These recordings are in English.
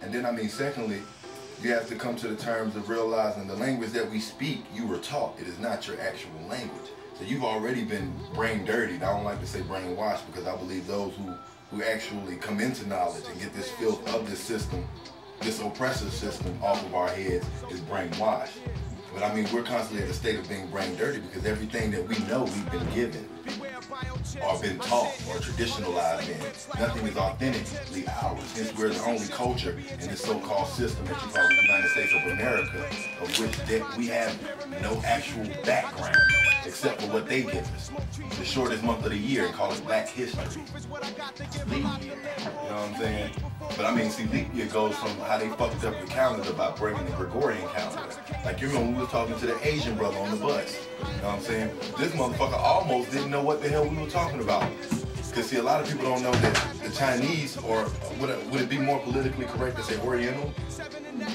And then, I mean, secondly, you have to come to the terms of realizing the language that we speak, you were taught. It is not your actual language. So you've already been brain dirtied. I don't like to say brainwashed because I believe those who actually come into knowledge and get this filth of this system, this oppressive system off of our heads is brainwashed. But I mean, we're constantly at a state of being brain dirty because everything that we know we've been given or been taught or traditionalized in. Nothing is authentically ours. Hence, we're the only culture in this so-called system that you call the United States of America, of which we have no actual background except for what they give us. The shortest month of the year, and call it Black History. Leap year. You know what I'm saying? But I mean, see, leap year goes from how they fucked up the calendar by bringing the Gregorian calendar. Like, you remember when we were talking to the Asian brother on the bus. You know what I'm saying? This motherfucker almost didn't know what the hell we were talking about. Because, see, a lot of people don't know that the Chinese, or would it be more politically correct to say Oriental? You know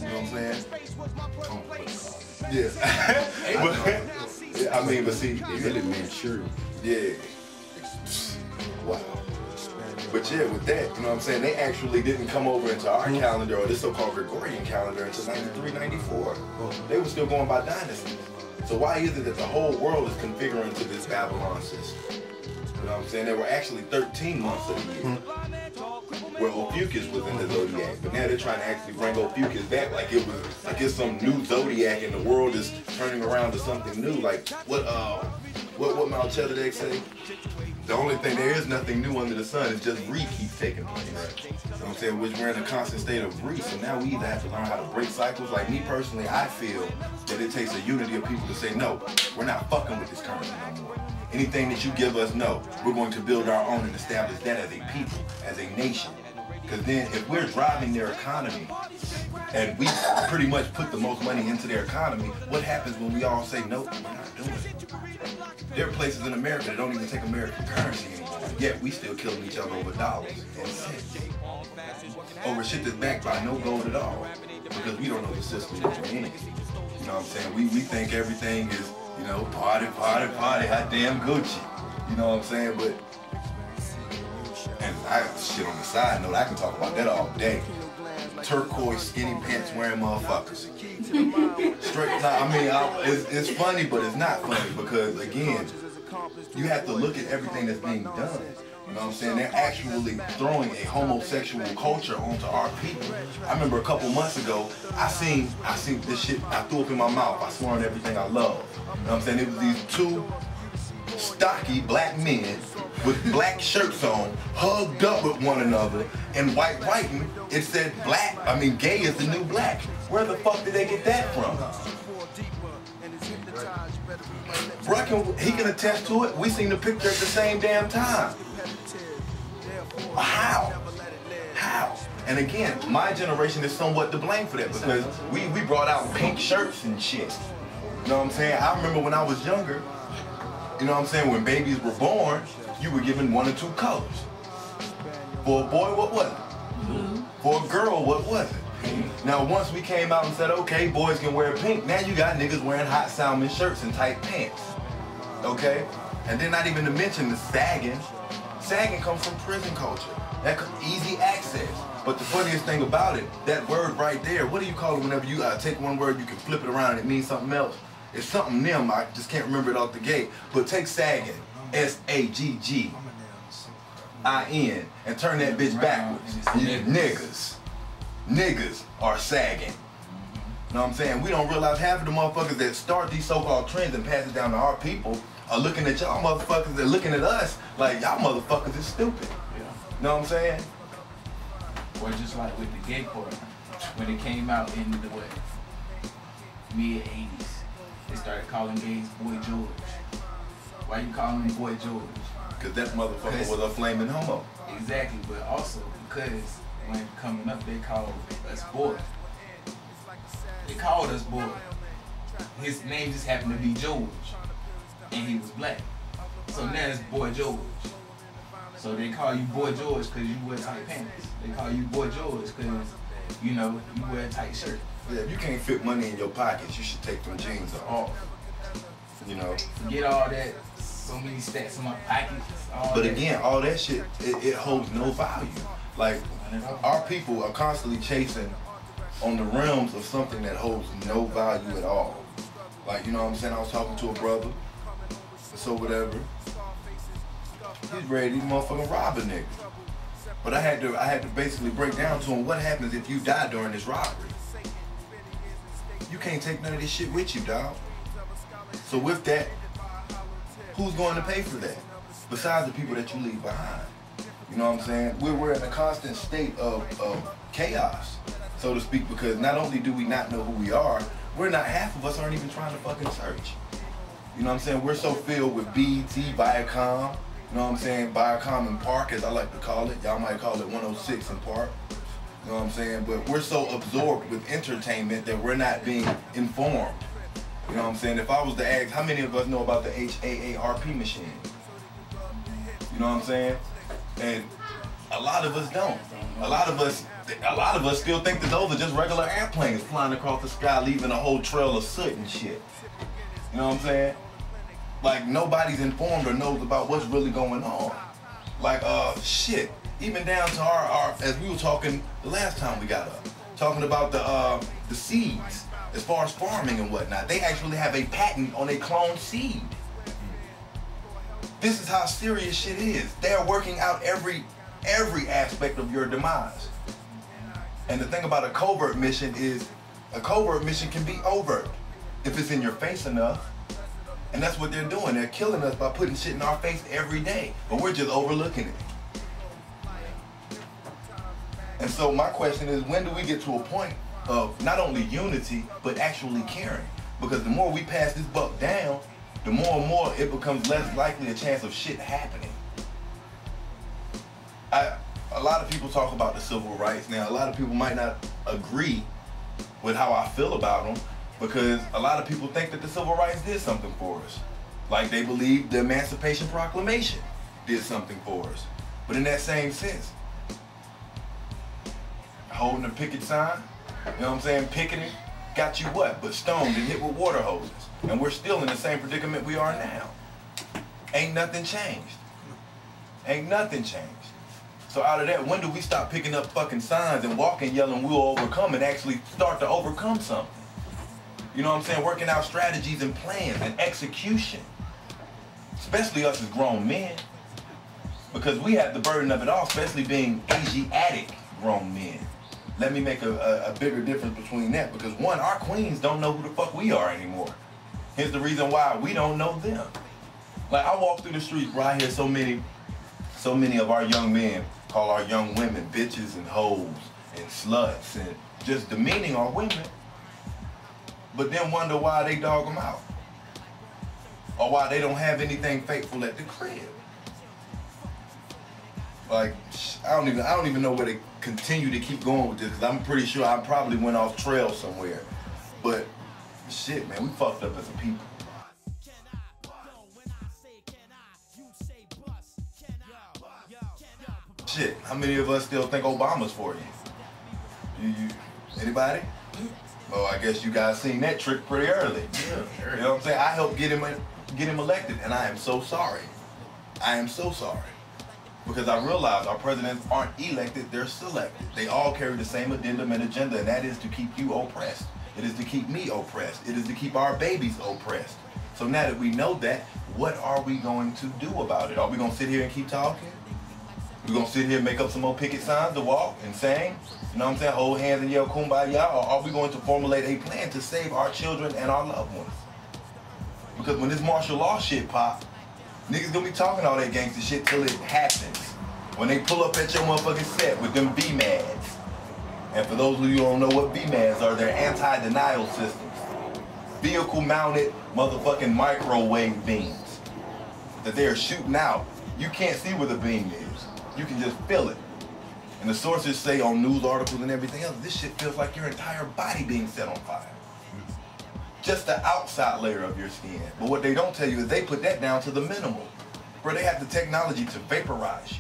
what I'm saying? Yeah. But, I mean, but see, it really meant sure. Yeah. Wow. But yeah, with that, you know what I'm saying, they actually didn't come over into our calendar, or this so-called Gregorian calendar, until 93, 94. They were still going by dynasties. So why is it that the whole world is configuring to this Babylon system? You know what I'm saying? There were actually 13 months of the year where Ophiuchus was in the zodiac, but now they're trying to actually bring Ophiuchus back like it's some new zodiac and the world is turning around to something new. Like what Melchizedek say? The only thing, there is nothing new under the sun, it's just Greek keeps taking place. You know what I'm saying? Which we're in a constant state of Greece, so now we either have to learn how to break cycles. Like me personally, I feel that it takes a unity of people to say, no, we're not fucking with this currency no more. Anything that you give us, no, we're going to build our own and establish that as a people, as a nation. Because then if we're driving their economy and we pretty much put the most money into their economy, what happens when we all say, nope, we're not doing it? There are places in America that don't even take American currency anymore, yet we still killing each other over dollars and cents. Over shit that's backed by no gold at all, because we don't know the system that we're in. You know what I'm saying? We think everything is, you know, party, party, party, hot damn Gucci. You know what I'm saying? But, and I shit on the side note, I can talk about that all day. Turquoise skinny pants wearing motherfuckers. Straight, I mean, it's funny, but it's not funny because, again, you have to look at everything that's being done. You know what I'm saying? They're actually throwing a homosexual culture onto our people. I remember a couple months ago, I seen this shit, I threw up in my mouth. I swore on everything I love. You know what I'm saying? It was these two stocky black men with black shirts on, hugged up with one another, and writing, it said black, I mean gay is the new black. Where the fuck did they get that from? Bruh, he can attest to it. We seen the picture at the same damn time. How? How? And again, my generation is somewhat to blame for that because we brought out pink shirts and shit. You know what I'm saying? I remember when I was younger, you know what I'm saying, when babies were born, you were given one or two colors. For a boy, what was it? For a girl, what was it? Now, once we came out and said, okay, boys can wear pink, now you got niggas wearing hot salmon shirts and tight pants. Okay? And then not even to mention the sagging. Sagging comes from prison culture. That easy access. But the funniest thing about it, that word right there, what do you call it whenever you take one word, you can flip it around and it means something else? It's something nim, I just can't remember it off the gate. But take sagging, S-A-G-G-I-N, and turn that bitch backwards. Niggas. Niggas are sagging. You know what I'm saying? We don't realize half of the motherfuckers that start these so-called trends and pass it down to our people are looking at y'all motherfuckers, they're looking at us like y'all motherfuckers is stupid. Yeah. You know what I'm saying? Or just like with the gay part, when it came out in the what, mid-80s, they started calling gays Boy George. Why you calling him Boy George? Because that motherfucker was a flaming homo. Exactly, but also because when coming up they called us boy. They called us boy. His name just happened to be George, and he was black. So now it's Boy George. So they call you Boy George because you wear tight pants. They call you Boy George because, you know, you wear a tight shirt. Yeah, if you can't fit money in your pockets, you should take them jeans off. You know? Forget all that, so many stacks in my pockets. But again, all that shit, it holds no value. Like, Our people are constantly chasing on the realms of something that holds no value at all. Like, you know what I'm saying? I was talking to a brother, so whatever. He's ready to motherfucking rob a nigga. But I had to basically break down to him what happens if you die during this robbery. You can't take none of this shit with you, dog. So with that, who's going to pay for that? Besides the people that you leave behind. You know what I'm saying? We're in a constant state of chaos, so to speak, because not only do we not know who we are, half of us aren't even trying to fucking search. You know what I'm saying? We're so filled with BET, Viacom, you know what I'm saying? Viacom and Park, as I like to call it. Y'all might call it 106 in Park. You know what I'm saying? But we're so absorbed with entertainment that we're not being informed. You know what I'm saying? If I was to ask, how many of us know about the HAARP machine? You know what I'm saying? And a lot of us don't. A lot of us still think that those are just regular airplanes flying across the sky, leaving a whole trail of soot and shit. You know what I'm saying? Like, nobody's informed or knows about what's really going on. Like, shit. Even down to our as we were talking the last time we got up, talking about the seeds, as far as farming and whatnot. They actually have a patent on a cloned seed. This is how serious shit is. They're working out every aspect of your demise. And the thing about a covert mission is, a covert mission can be overt if it's in your face enough. And that's what they're doing. They're killing us by putting shit in our face every day, but we're just overlooking it. And so my question is, when do we get to a point of not only unity, but actually caring? Because the more we pass this buck down, the more and more it becomes less likely a chance of shit happening. A lot of people talk about the civil rights. Now, a lot of people might not agree with how I feel about them, because a lot of people think that the civil rights did something for us. Like, they believe the Emancipation Proclamation did something for us. But in that same sense, holding a picket sign, you know what I'm saying, picketing, got you what? But stoned and hit with water hoses. And we're still in the same predicament we are now. Ain't nothing changed. Ain't nothing changed. So out of that, when do we stop picking up fucking signs and walking yelling we'll overcome and actually start to overcome something? You know what I'm saying? Working out strategies and plans and execution. Especially us as grown men. Because we have the burden of it all, especially being Asiatic grown men. Let me make a bigger difference between that, because one, our queens don't know who the fuck we are anymore. Here's the reason why we don't know them. Like, I walk through the streets where I hear so many of our young men call our young women bitches and hoes and sluts and just demeaning our women, but then wonder why they dog them out or why they don't have anything faithful at the crib. Like, I don't even know where to continue to keep going with this, because I'm pretty sure I probably went off trail somewhere. But shit, man, we fucked up as a people. Shit, how many of us still think Obama's for you? Anybody? Well, I guess you guys seen that trick pretty early. Yeah, you know what I'm saying? I helped get him elected, and I am so sorry. I am so sorry. Because I realize our presidents aren't elected, they're selected. They all carry the same addendum and agenda, and that is to keep you oppressed. It is to keep me oppressed. It is to keep our babies oppressed. So now that we know that, what are we going to do about it? Are we going to sit here and keep talking? We're going to sit here and make up some more picket signs to walk and sing? You know what I'm saying? Hold hands and yell kumbaya? Or are we going to formulate a plan to save our children and our loved ones? Because when this martial law shit pop, niggas gonna be talking all that gangster shit till it happens. When they pull up at your motherfucking set with them BMADs. And for those of you who don't know what BMADs are, they're anti-denial systems. Vehicle-mounted motherfucking microwave beams that they are shooting out. You can't see where the beam is. You can just feel it. And the sources say on news articles and everything else, this shit feels like your entire body being set on fire. Just the outside layer of your skin. But what they don't tell you is they put that down to the minimal. Bro, they have the technology to vaporize you.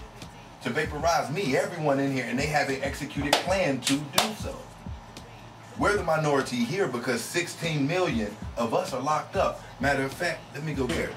To vaporize me, everyone in here, and they have an executed plan to do so. We're the minority here because 16 million of us are locked up. Matter of fact, let me go here.